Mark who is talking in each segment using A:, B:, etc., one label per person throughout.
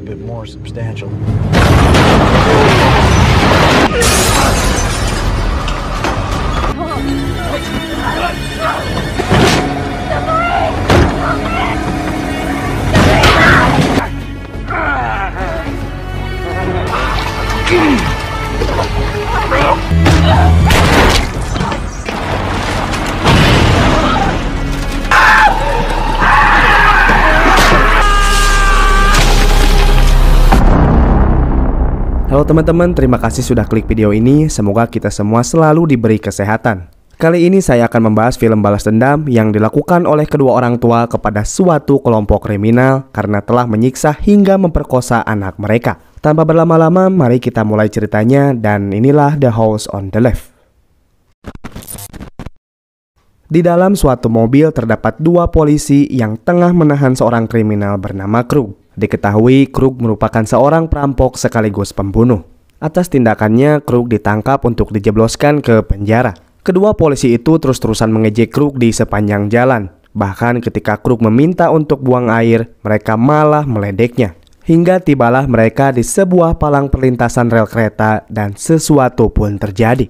A: bit more substantial.
B: Halo teman-teman, terima kasih sudah klik video ini. Semoga kita semua selalu diberi kesehatan. Kali ini saya akan membahas film balas dendam yang dilakukan oleh kedua orang tua kepada suatu kelompok kriminal karena telah menyiksa hingga memperkosa anak mereka. Tanpa berlama-lama, mari kita mulai ceritanya, dan inilah The House on the Left. Di dalam suatu mobil terdapat dua polisi yang tengah menahan seorang kriminal bernama Krug. Diketahui Krug merupakan seorang perampok sekaligus pembunuh. Atas tindakannya, Krug ditangkap untuk dijebloskan ke penjara. Kedua polisi itu terus-terusan mengejek Krug di sepanjang jalan. Bahkan ketika Krug meminta untuk buang air, mereka malah meledeknya. Hingga tibalah mereka di sebuah palang perlintasan rel kereta dan sesuatu pun terjadi.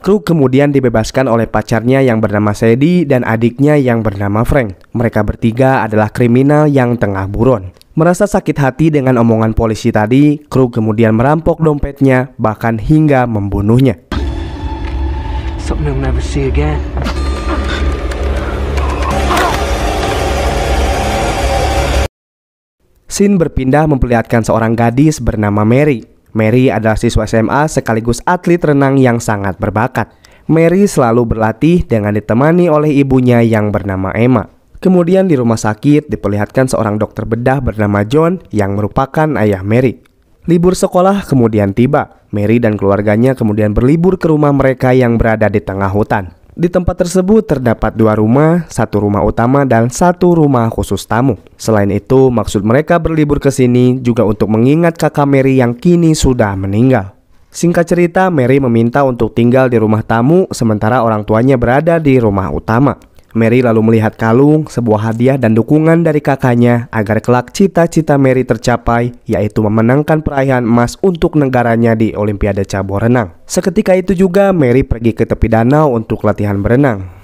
B: Krug kemudian dibebaskan oleh pacarnya yang bernama Sadie dan adiknya yang bernama Frank. Mereka bertiga adalah kriminal yang tengah buron. Merasa sakit hati dengan omongan polisi tadi, Krug kemudian merampok dompetnya, bahkan hingga membunuhnya. Scene berpindah memperlihatkan seorang gadis bernama Mary. Mary adalah siswa SMA sekaligus atlet renang yang sangat berbakat. Mary selalu berlatih dengan ditemani oleh ibunya yang bernama Emma. Kemudian di rumah sakit diperlihatkan seorang dokter bedah bernama John yang merupakan ayah Mary. Libur sekolah kemudian tiba. Mary dan keluarganya kemudian berlibur ke rumah mereka yang berada di tengah hutan. Di tempat tersebut terdapat dua rumah, satu rumah utama dan satu rumah khusus tamu. Selain itu, maksud mereka berlibur ke sini juga untuk mengingat kakak Mary yang kini sudah meninggal. Singkat cerita, Mary meminta untuk tinggal di rumah tamu sementara orang tuanya berada di rumah utama. Mary lalu melihat kalung, sebuah hadiah dan dukungan dari kakaknya agar kelak cita-cita Mary tercapai, yaitu memenangkan peraihan emas untuk negaranya di Olimpiade cabur renang. Seketika itu juga Mary pergi ke tepi danau untuk latihan berenang.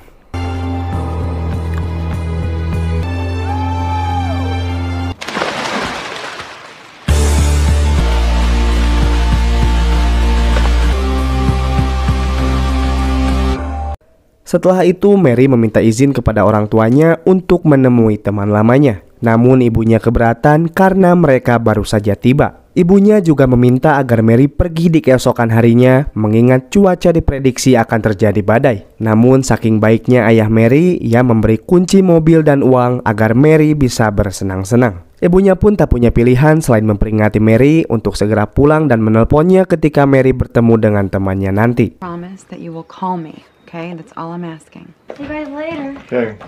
B: Setelah itu, Mary meminta izin kepada orang tuanya untuk menemui teman lamanya. Namun ibunya keberatan karena mereka baru saja tiba. Ibunya juga meminta agar Mary pergi di keesokan harinya mengingat cuaca diprediksi akan terjadi badai. Namun saking baiknya ayah Mary, ia memberi kunci mobil dan uang agar Mary bisa bersenang-senang. Ibunya pun tak punya pilihan selain memperingati Mary untuk segera pulang dan menelponnya ketika Mary bertemu dengan temannya nanti.
C: Promise that you will call me. Okay, that's all I'm asking.
D: See you guys later.
A: Okay.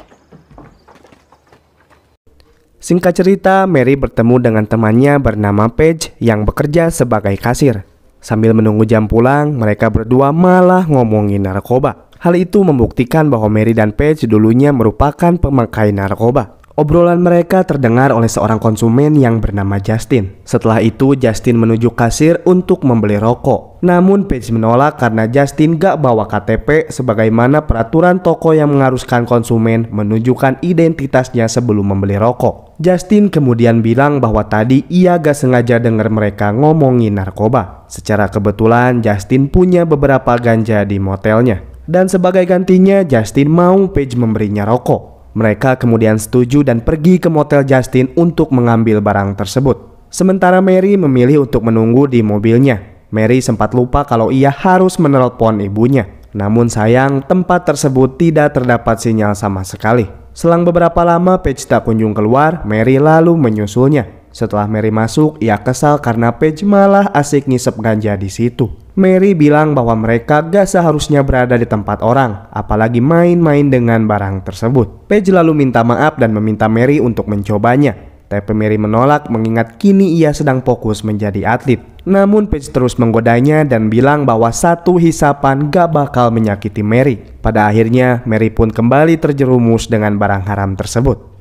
B: Singkat cerita, Mary bertemu dengan temannya bernama Paige yang bekerja sebagai kasir. Sambil menunggu jam pulang, mereka berdua malah ngomongin narkoba. Hal itu membuktikan bahwa Mary dan Paige dulunya merupakan pemakai narkoba. Obrolan mereka terdengar oleh seorang konsumen yang bernama Justin. Setelah itu, Justin menuju kasir untuk membeli rokok. Namun Paige menolak karena Justin gak bawa KTP sebagaimana peraturan toko yang mengharuskan konsumen menunjukkan identitasnya sebelum membeli rokok. Justin kemudian bilang bahwa tadi ia gak sengaja dengar mereka ngomongin narkoba. Secara kebetulan Justin punya beberapa ganja di motelnya. Dan sebagai gantinya, Justin mau Paige memberinya rokok. Mereka kemudian setuju dan pergi ke motel Justin untuk mengambil barang tersebut. Sementara Mary memilih untuk menunggu di mobilnya. Mary sempat lupa kalau ia harus menelpon ibunya. Namun sayang, tempat tersebut tidak terdapat sinyal sama sekali. Selang beberapa lama Paige tak kunjung keluar, Mary lalu menyusulnya. Setelah Mary masuk, ia kesal karena Paige malah asik ngisep ganja di situ. Mary bilang bahwa mereka gak seharusnya berada di tempat orang, apalagi main-main dengan barang tersebut. Paige lalu minta maaf dan meminta Mary untuk mencobanya. Tapi Mary menolak mengingat kini ia sedang fokus menjadi atlet. Namun Paige terus menggodanya dan bilang bahwa satu hisapan gak bakal menyakiti Mary. Pada akhirnya Mary pun kembali terjerumus dengan barang haram tersebut.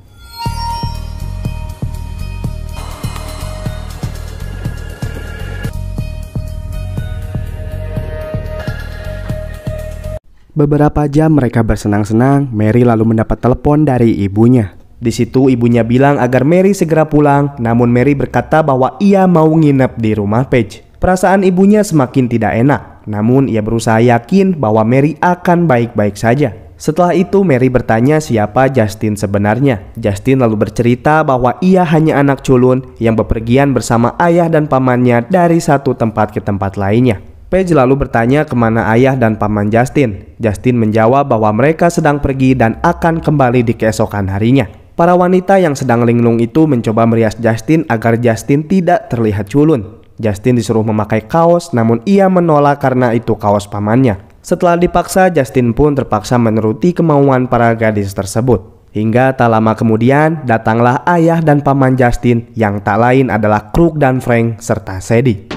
B: Beberapa jam mereka bersenang-senang, Mary lalu mendapat telepon dari ibunya. Di situ ibunya bilang agar Mary segera pulang, namun Mary berkata bahwa ia mau nginep di rumah Paige. Perasaan ibunya semakin tidak enak, namun ia berusaha yakin bahwa Mary akan baik-baik saja. Setelah itu Mary bertanya siapa Justin sebenarnya. Justin lalu bercerita bahwa ia hanya anak culun yang bepergian bersama ayah dan pamannya dari satu tempat ke tempat lainnya. Paige lalu bertanya kemana ayah dan paman Justin. Justin menjawab bahwa mereka sedang pergi dan akan kembali di keesokan harinya. Para wanita yang sedang linglung itu mencoba merias Justin agar Justin tidak terlihat culun. Justin disuruh memakai kaos, namun ia menolak karena itu kaos pamannya. Setelah dipaksa, Justin pun terpaksa menuruti kemauan para gadis tersebut. Hingga tak lama kemudian, datanglah ayah dan paman Justin yang tak lain adalah Krug dan Frank serta Sadie.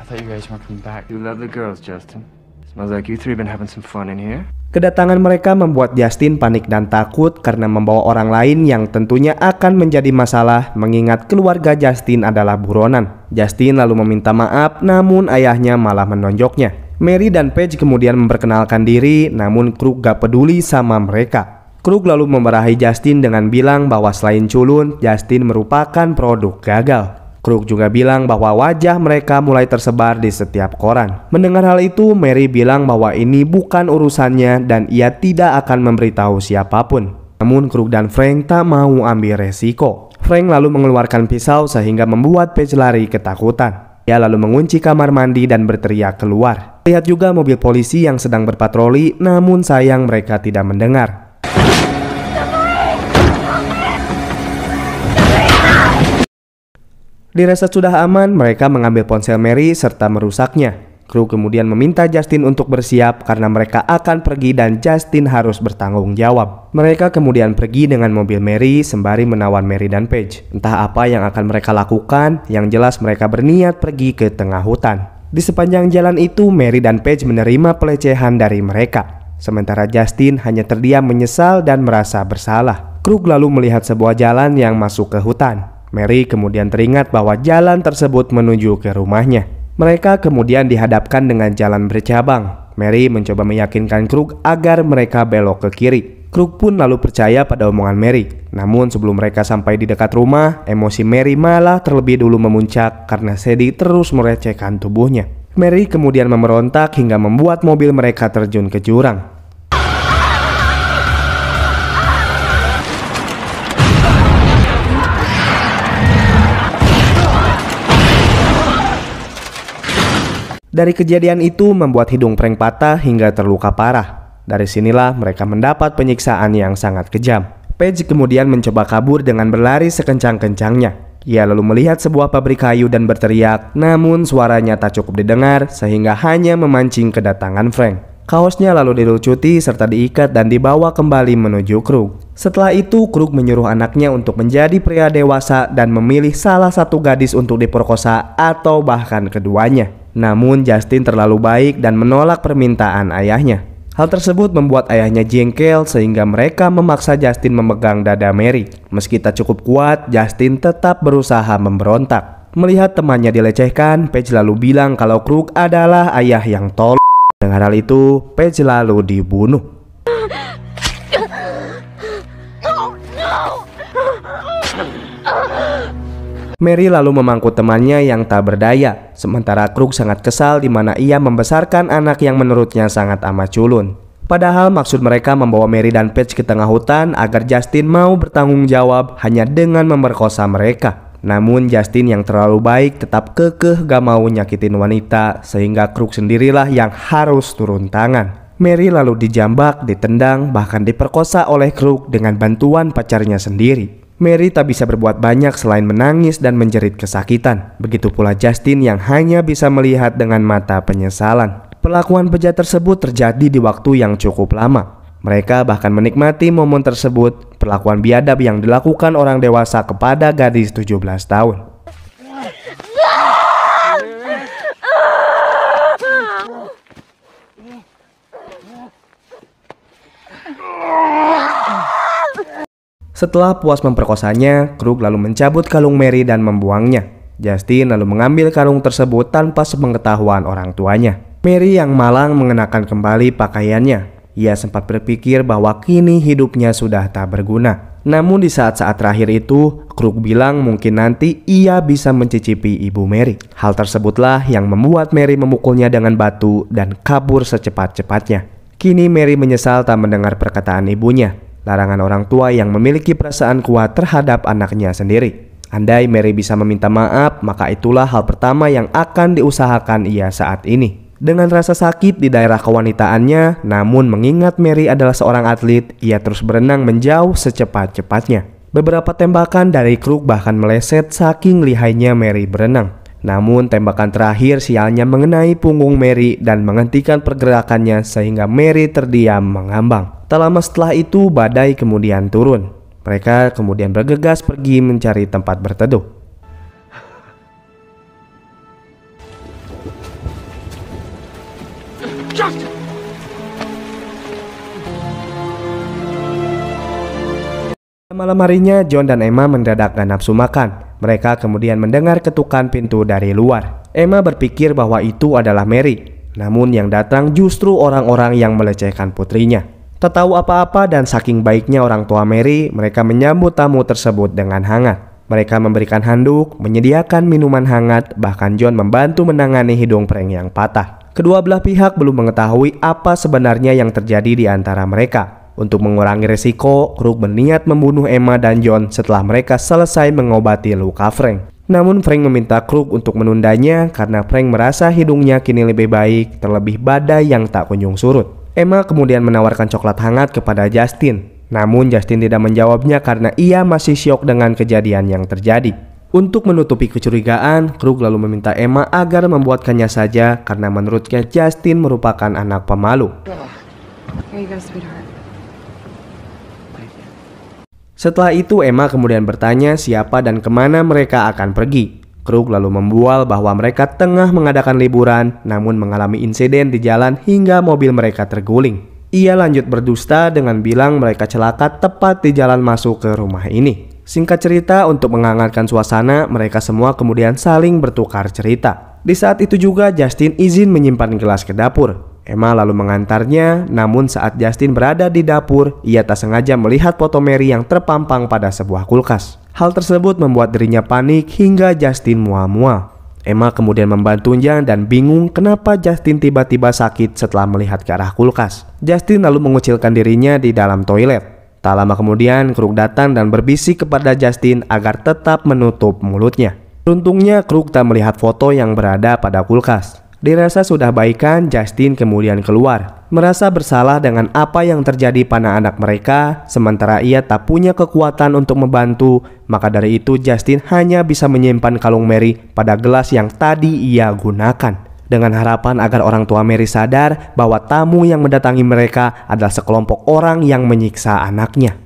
A: I thought you guys weren't coming back. You love the girls, Justin. Smells like you three been having some fun in here.
B: Kedatangan mereka membuat Justin panik dan takut karena membawa orang lain yang tentunya akan menjadi masalah mengingat keluarga Justin adalah buronan. Justin lalu meminta maaf, namun ayahnya malah menonjoknya. Mary dan Paige kemudian memperkenalkan diri, namun Krug gak peduli sama mereka. Krug lalu memarahi Justin dengan bilang bahwa selain culun, Justin merupakan produk gagal. Krug juga bilang bahwa wajah mereka mulai tersebar di setiap koran. Mendengar hal itu, Mary bilang bahwa ini bukan urusannya dan ia tidak akan memberitahu siapapun. Namun Krug dan Frank tak mau ambil resiko. Frank lalu mengeluarkan pisau sehingga membuat Paige lari ketakutan. Ia lalu mengunci kamar mandi dan berteriak keluar. Lihat juga mobil polisi yang sedang berpatroli, namun sayang mereka tidak mendengar. Dirasa sudah aman, mereka mengambil ponsel Mary serta merusaknya. Krug kemudian meminta Justin untuk bersiap karena mereka akan pergi dan Justin harus bertanggung jawab. Mereka kemudian pergi dengan mobil Mary sembari menawan Mary dan Paige. Entah apa yang akan mereka lakukan, yang jelas mereka berniat pergi ke tengah hutan. Di sepanjang jalan itu, Mary dan Paige menerima pelecehan dari mereka. Sementara Justin hanya terdiam menyesal dan merasa bersalah. Krug lalu melihat sebuah jalan yang masuk ke hutan. Mary kemudian teringat bahwa jalan tersebut menuju ke rumahnya. Mereka kemudian dihadapkan dengan jalan bercabang. Mary mencoba meyakinkan Krug agar mereka belok ke kiri. Krug pun lalu percaya pada omongan Mary. Namun sebelum mereka sampai di dekat rumah, emosi Mary malah terlebih dulu memuncak karena Sadie terus merecehkan tubuhnya. Mary kemudian memberontak hingga membuat mobil mereka terjun ke jurang. Dari kejadian itu membuat hidung Frank patah hingga terluka parah. Dari sinilah mereka mendapat penyiksaan yang sangat kejam. Paige kemudian mencoba kabur dengan berlari sekencang-kencangnya. Ia lalu melihat sebuah pabrik kayu dan berteriak, namun suaranya tak cukup didengar sehingga hanya memancing kedatangan Frank. Kaosnya lalu dilucuti serta diikat dan dibawa kembali menuju Krug. Setelah itu Krug menyuruh anaknya untuk menjadi pria dewasa dan memilih salah satu gadis untuk diperkosa atau bahkan keduanya. Namun Justin terlalu baik dan menolak permintaan ayahnya. Hal tersebut membuat ayahnya jengkel sehingga mereka memaksa Justin memegang dada Mary. Meski tak cukup kuat, Justin tetap berusaha memberontak. Melihat temannya dilecehkan, Paige lalu bilang kalau Krug adalah ayah yang tolol. Dengan hal itu, Paige lalu dibunuh. Mary lalu memangku temannya yang tak berdaya, sementara Krug sangat kesal di mana ia membesarkan anak yang menurutnya sangat amat culun. Padahal maksud mereka membawa Mary dan Paige ke tengah hutan agar Justin mau bertanggung jawab hanya dengan memerkosa mereka. Namun Justin yang terlalu baik tetap kekeh gak mau nyakitin wanita, sehingga Krug sendirilah yang harus turun tangan. Mary lalu dijambak, ditendang, bahkan diperkosa oleh Krug dengan bantuan pacarnya sendiri. Mary tak bisa berbuat banyak selain menangis dan menjerit kesakitan. Begitu pula Justin yang hanya bisa melihat dengan mata penyesalan. Perlakuan bejat tersebut terjadi di waktu yang cukup lama. Mereka bahkan menikmati momen tersebut, perlakuan biadab yang dilakukan orang dewasa kepada gadis 17 tahun. Setelah puas memperkosanya, Krug lalu mencabut kalung Mary dan membuangnya. Justin lalu mengambil kalung tersebut tanpa sepengetahuan orang tuanya. Mary yang malang mengenakan kembali pakaiannya. Ia sempat berpikir bahwa kini hidupnya sudah tak berguna. Namun di saat-saat terakhir itu, Krug bilang mungkin nanti ia bisa mencicipi ibu Mary. Hal tersebutlah yang membuat Mary memukulnya dengan batu dan kabur secepat-cepatnya. Kini Mary menyesal tak mendengar perkataan ibunya. Larangan orang tua yang memiliki perasaan kuat terhadap anaknya sendiri. Andai Mary bisa meminta maaf, maka itulah hal pertama yang akan diusahakan ia saat ini. Dengan rasa sakit di daerah kewanitaannya, namun mengingat Mary adalah seorang atlet, ia terus berenang menjauh secepat-cepatnya. Beberapa tembakan dari Krug bahkan meleset saking lihainya Mary berenang. Namun tembakan terakhir sialnya mengenai punggung Mary dan menghentikan pergerakannya sehingga Mary terdiam mengambang. Tak lama setelah itu badai kemudian turun. Mereka kemudian bergegas pergi mencari tempat berteduh. Malam harinya, John dan Emma mendadak gak nafsu makan. Mereka kemudian mendengar ketukan pintu dari luar. Emma berpikir bahwa itu adalah Mary. Namun yang datang justru orang-orang yang melecehkan putrinya. Tak tahu apa-apa dan saking baiknya orang tua Mary, mereka menyambut tamu tersebut dengan hangat. Mereka memberikan handuk, menyediakan minuman hangat, bahkan John membantu menangani hidung Frank yang patah. Kedua belah pihak belum mengetahui apa sebenarnya yang terjadi di antara mereka. Untuk mengurangi resiko, Krug berniat membunuh Emma dan John setelah mereka selesai mengobati luka Frank. Namun Frank meminta Krug untuk menundanya karena Frank merasa hidungnya kini lebih baik, terlebih badai yang tak kunjung surut. Emma kemudian menawarkan coklat hangat kepada Justin. Namun Justin tidak menjawabnya karena ia masih syok dengan kejadian yang terjadi. Untuk menutupi kecurigaan, Krug lalu meminta Emma agar membuatkannya saja karena menurutnya Justin merupakan anak pemalu.
C: Here you go, sweetheart.
B: Setelah itu Emma kemudian bertanya siapa dan kemana mereka akan pergi. Krug lalu membual bahwa mereka tengah mengadakan liburan namun mengalami insiden di jalan hingga mobil mereka terguling. Ia lanjut berdusta dengan bilang mereka celaka tepat di jalan masuk ke rumah ini. Singkat cerita, untuk menghangatkan suasana, mereka semua kemudian saling bertukar cerita. Di saat itu juga Justin izin menyimpan gelas ke dapur. Emma lalu mengantarnya, namun saat Justin berada di dapur, ia tak sengaja melihat foto Mary yang terpampang pada sebuah kulkas. Hal tersebut membuat dirinya panik hingga Justin mual-mual. Emma kemudian membantunya dan bingung kenapa Justin tiba-tiba sakit setelah melihat ke arah kulkas. Justin lalu mengucilkan dirinya di dalam toilet. Tak lama kemudian, Krug datang dan berbisik kepada Justin agar tetap menutup mulutnya. Beruntungnya, Krug tak melihat foto yang berada pada kulkas. Dirasa sudah baikan, Justin kemudian keluar. Merasa bersalah dengan apa yang terjadi pada anak mereka, sementara ia tak punya kekuatan untuk membantu. Maka dari itu Justin hanya bisa menyimpan kalung Mary pada gelas yang tadi ia gunakan. Dengan harapan agar orang tua Mary sadar bahwa tamu yang mendatangi mereka adalah sekelompok orang yang menyiksa anaknya.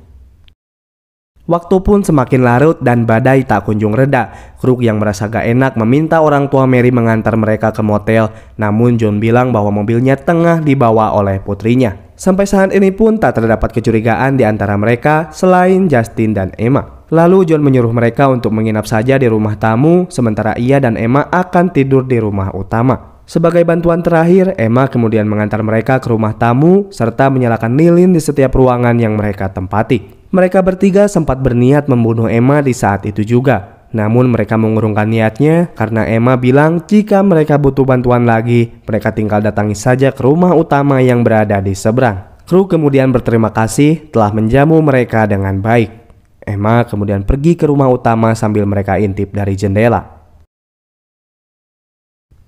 B: Waktu pun semakin larut dan badai tak kunjung reda. Krug yang merasa gak enak meminta orang tua Mary mengantar mereka ke motel. Namun John bilang bahwa mobilnya tengah dibawa oleh putrinya. Sampai saat ini pun tak terdapat kecurigaan di antara mereka selain Justin dan Emma. Lalu John menyuruh mereka untuk menginap saja di rumah tamu, sementara ia dan Emma akan tidur di rumah utama. Sebagai bantuan terakhir, Emma kemudian mengantar mereka ke rumah tamu serta menyalakan lilin di setiap ruangan yang mereka tempati. Mereka bertiga sempat berniat membunuh Emma di saat itu juga. Namun mereka mengurungkan niatnya karena Emma bilang jika mereka butuh bantuan lagi, mereka tinggal datangi saja ke rumah utama yang berada di seberang. Krug kemudian berterima kasih telah menjamu mereka dengan baik. Emma kemudian pergi ke rumah utama sambil mereka intip dari jendela.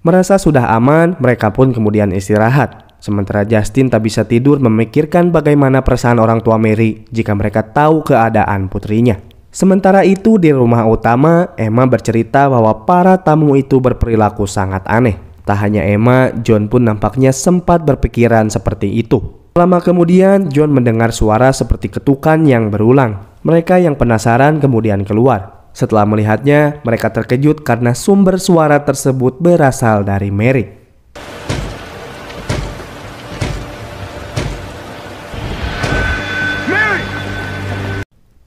B: Merasa sudah aman, mereka pun kemudian istirahat. Sementara Justin tak bisa tidur memikirkan bagaimana perasaan orang tua Mary jika mereka tahu keadaan putrinya. Sementara itu di rumah utama, Emma bercerita bahwa para tamu itu berperilaku sangat aneh. Tak hanya Emma, John pun nampaknya sempat berpikiran seperti itu. Lama kemudian, John mendengar suara seperti ketukan yang berulang. Mereka yang penasaran kemudian keluar. Setelah melihatnya, mereka terkejut karena sumber suara tersebut berasal dari Mary.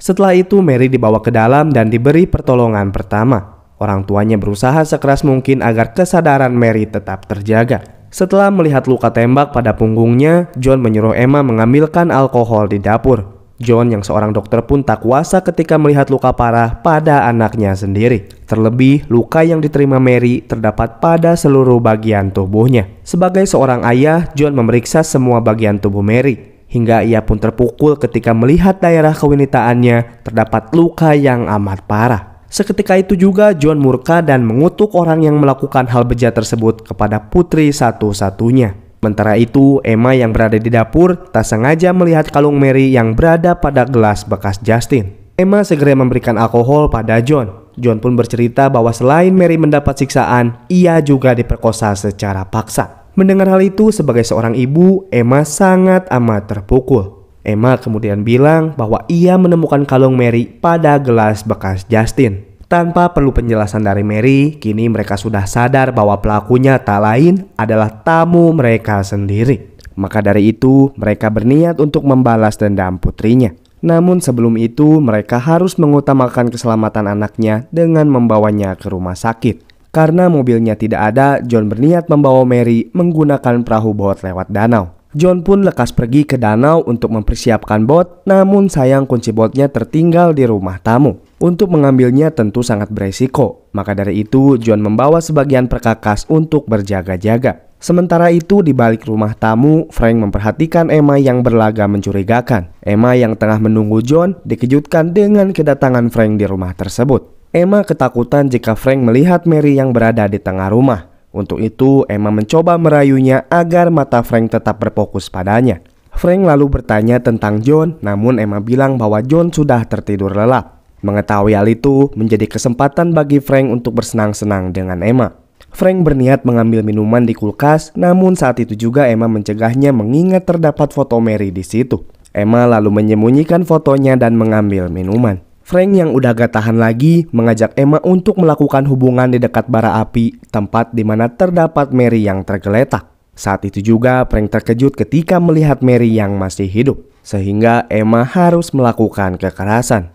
B: Setelah itu Mary dibawa ke dalam dan diberi pertolongan pertama. Orang tuanya berusaha sekeras mungkin agar kesadaran Mary tetap terjaga. Setelah melihat luka tembak pada punggungnya, John menyuruh Emma mengambilkan alkohol di dapur. John yang seorang dokter pun tak kuasa ketika melihat luka parah pada anaknya sendiri. Terlebih, luka yang diterima Mary terdapat pada seluruh bagian tubuhnya. Sebagai seorang ayah, John memeriksa semua bagian tubuh Mary. Hingga ia pun terpukul ketika melihat daerah kewinitaannya terdapat luka yang amat parah. Seketika itu juga John murka dan mengutuk orang yang melakukan hal bejat tersebut kepada putri satu-satunya. Sementara itu, Emma yang berada di dapur tak sengaja melihat kalung Mary yang berada pada gelas bekas Justin. Emma segera memberikan alkohol pada John. John pun bercerita bahwa selain Mary mendapat siksaan, ia juga diperkosa secara paksa. Mendengar hal itu, sebagai seorang ibu, Emma sangat amat terpukul. Emma kemudian bilang bahwa ia menemukan kalung Mary pada gelas bekas Justin. Tanpa perlu penjelasan dari Mary, kini mereka sudah sadar bahwa pelakunya tak lain adalah tamu mereka sendiri. Maka dari itu, mereka berniat untuk membalas dendam putrinya. Namun sebelum itu, mereka harus mengutamakan keselamatan anaknya dengan membawanya ke rumah sakit. Karena mobilnya tidak ada, John berniat membawa Mary menggunakan perahu bot lewat danau. John pun lekas pergi ke danau untuk mempersiapkan bot, namun sayang kunci botnya tertinggal di rumah tamu. Untuk mengambilnya tentu sangat beresiko, maka dari itu John membawa sebagian perkakas untuk berjaga-jaga. Sementara itu di balik rumah tamu, Frank memperhatikan Emma yang berlaga mencurigakan. Emma yang tengah menunggu John dikejutkan dengan kedatangan Frank di rumah tersebut. Emma ketakutan jika Frank melihat Mary yang berada di tengah rumah. Untuk itu, Emma mencoba merayunya agar mata Frank tetap berfokus padanya. Frank lalu bertanya tentang John, namun Emma bilang bahwa John sudah tertidur lelap. Mengetahui hal itu menjadi kesempatan bagi Frank untuk bersenang-senang dengan Emma. Frank berniat mengambil minuman di kulkas, namun saat itu juga Emma mencegahnya mengingat terdapat foto Mary di situ. Emma lalu menyembunyikan fotonya dan mengambil minuman. Frank yang udah gak tahan lagi mengajak Emma untuk melakukan hubungan di dekat bara api, tempat di mana terdapat Mary yang tergeletak. Saat itu juga Frank terkejut ketika melihat Mary yang masih hidup, sehingga Emma harus melakukan kekerasan.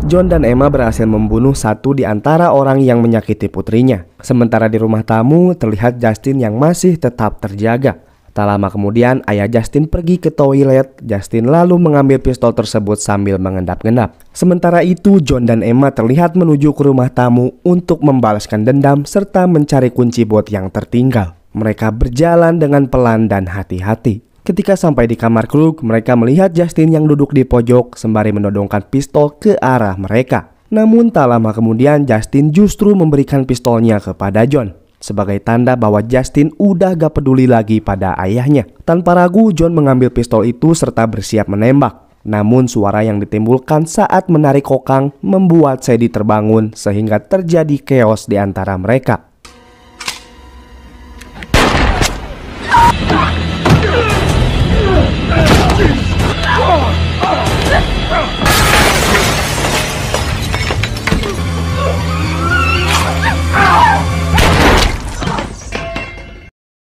B: John dan Emma berhasil membunuh satu di antara orang yang menyakiti putrinya. Sementara di rumah tamu terlihat Justin yang masih tetap terjaga. Tak lama kemudian ayah Justin pergi ke toilet. Justin lalu mengambil pistol tersebut sambil mengendap-endap. Sementara itu John dan Emma terlihat menuju ke rumah tamu untuk membalaskan dendam serta mencari kunci bot yang tertinggal. Mereka berjalan dengan pelan dan hati-hati. Ketika sampai di kamar Krug, mereka melihat Justin yang duduk di pojok sembari menodongkan pistol ke arah mereka. Namun tak lama kemudian Justin justru memberikan pistolnya kepada John. Sebagai tanda bahwa Justin udah gak peduli lagi pada ayahnya. Tanpa ragu John mengambil pistol itu serta bersiap menembak. Namun suara yang ditimbulkan saat menarik kokang membuat Sadie terbangun sehingga terjadi chaos di antara mereka.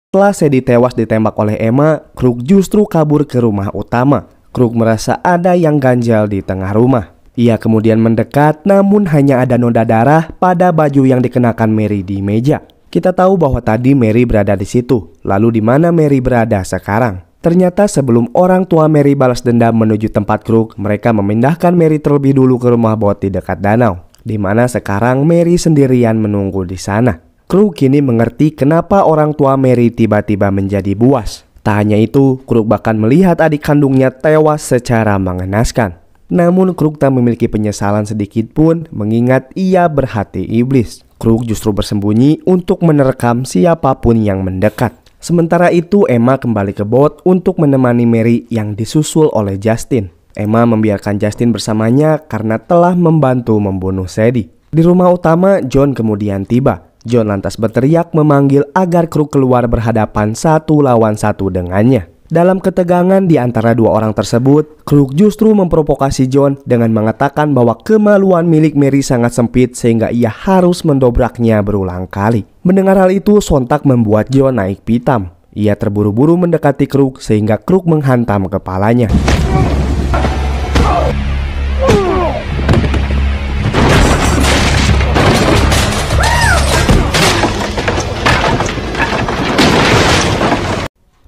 B: Setelah Sadie tewas ditembak oleh Emma, Krug justru kabur ke rumah utama. Krug merasa ada yang ganjal di tengah rumah. Ia kemudian mendekat, namun hanya ada noda darah pada baju yang dikenakan Mary di meja. Kita tahu bahwa tadi Mary berada di situ. Lalu di mana Mary berada sekarang? Ternyata sebelum orang tua Mary balas dendam menuju tempat Krug, mereka memindahkan Mary terlebih dulu ke rumah bot di dekat danau, di mana sekarang Mary sendirian menunggu di sana. Krug kini mengerti kenapa orang tua Mary tiba-tiba menjadi buas. Tak hanya itu, Krug bahkan melihat adik kandungnya tewas secara mengenaskan. Namun Krug tak memiliki penyesalan sedikit pun mengingat ia berhati iblis. Krug justru bersembunyi untuk menerkam siapapun yang mendekat. Sementara itu Emma kembali ke bot untuk menemani Mary yang disusul oleh Justin. Emma membiarkan Justin bersamanya karena telah membantu membunuh Sadie. Di rumah utama, John kemudian tiba. John lantas berteriak memanggil agar Krug keluar berhadapan 1-lawan-1 dengannya. Dalam ketegangan di antara dua orang tersebut, Krug justru memprovokasi John dengan mengatakan bahwa kemaluan milik Mary sangat sempit sehingga ia harus mendobraknya berulang kali. Mendengar hal itu sontak membuat John naik pitam. Ia terburu-buru mendekati Krug sehingga Krug menghantam kepalanya.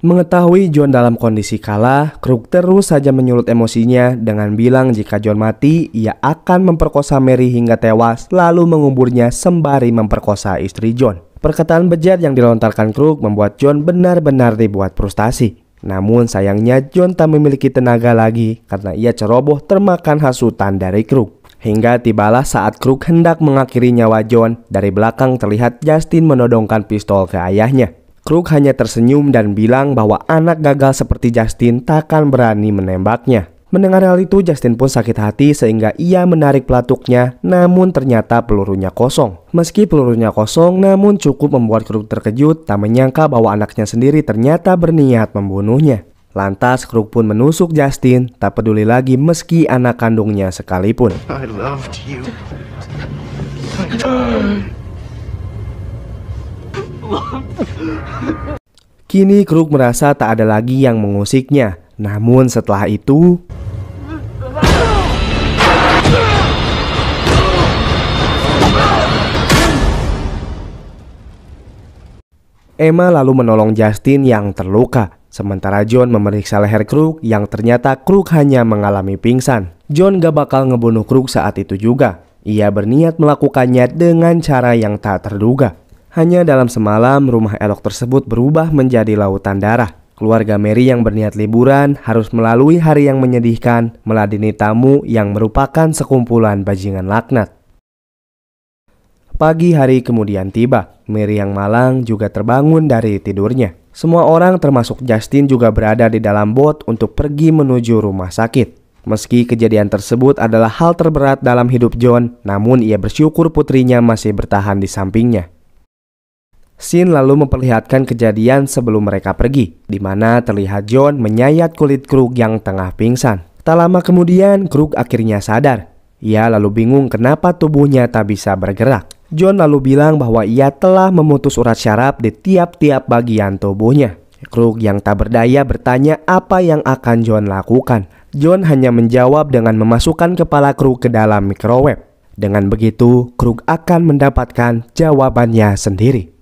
B: Mengetahui John dalam kondisi kalah, Krug terus saja menyulut emosinya dengan bilang jika John mati, ia akan memperkosa Mary hingga tewas lalu menguburnya sembari memperkosa istri John. Perkataan bejat yang dilontarkan Krug membuat John benar-benar dibuat frustasi. Namun sayangnya John tak memiliki tenaga lagi karena ia ceroboh termakan hasutan dari Krug. Hingga tibalah saat Krug hendak mengakhiri nyawa John, dari belakang terlihat Justin menodongkan pistol ke ayahnya. Krug hanya tersenyum dan bilang bahwa anak gagal seperti Justin takkan berani menembaknya. Mendengar hal itu, Justin pun sakit hati sehingga ia menarik pelatuknya, namun ternyata pelurunya kosong. Meski pelurunya kosong, namun cukup membuat Krug terkejut, tak menyangka bahwa anaknya sendiri ternyata berniat membunuhnya. Lantas Krug pun menusuk Justin, tak peduli lagi meski anak kandungnya sekalipun.
A: I loved you.
B: Kini Krug merasa tak ada lagi yang mengusiknya. Namun setelah itu, Emma lalu menolong Justin yang terluka. Sementara John memeriksa leher Krug yang ternyata Krug hanya mengalami pingsan. John gak bakal ngebunuh Krug saat itu juga. Ia berniat melakukannya dengan cara yang tak terduga. Hanya dalam semalam, rumah elok tersebut berubah menjadi lautan darah. Keluarga Mary yang berniat liburan harus melalui hari yang menyedihkan, meladeni tamu yang merupakan sekumpulan bajingan laknat. Pagi hari kemudian tiba. Mary yang malang juga terbangun dari tidurnya. Semua orang termasuk Justin juga berada di dalam bot untuk pergi menuju rumah sakit. Meski kejadian tersebut adalah hal terberat dalam hidup John, namun ia bersyukur putrinya masih bertahan di sampingnya. Scene lalu memperlihatkan kejadian sebelum mereka pergi, di mana terlihat John menyayat kulit Krug yang tengah pingsan. Tak lama kemudian, Krug akhirnya sadar. Ia lalu bingung kenapa tubuhnya tak bisa bergerak. John lalu bilang bahwa ia telah memutus urat syaraf di tiap-tiap bagian tubuhnya. Krug yang tak berdaya bertanya apa yang akan John lakukan. John hanya menjawab dengan memasukkan kepala Krug ke dalam microwave. Dengan begitu, Krug akan mendapatkan jawabannya sendiri.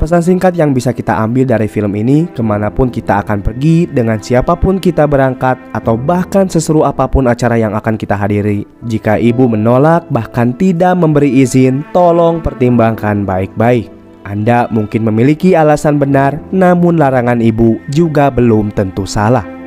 B: Pesan singkat yang bisa kita ambil dari film ini, kemanapun kita akan pergi, dengan siapapun kita berangkat, atau bahkan seseru apapun acara yang akan kita hadiri, jika ibu menolak bahkan tidak memberi izin, tolong pertimbangkan baik-baik. Anda mungkin memiliki alasan benar, namun larangan ibu juga belum tentu salah.